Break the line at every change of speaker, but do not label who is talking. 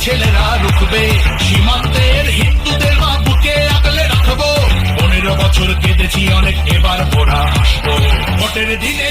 ছেলেরা রুখবে, সীমান্তের হিন্দুদের মা বুকে আগলে রাখবো। 15 বছর কেঁদেছি অনেক, এবার ওরা আসবো। ভোটের দিনে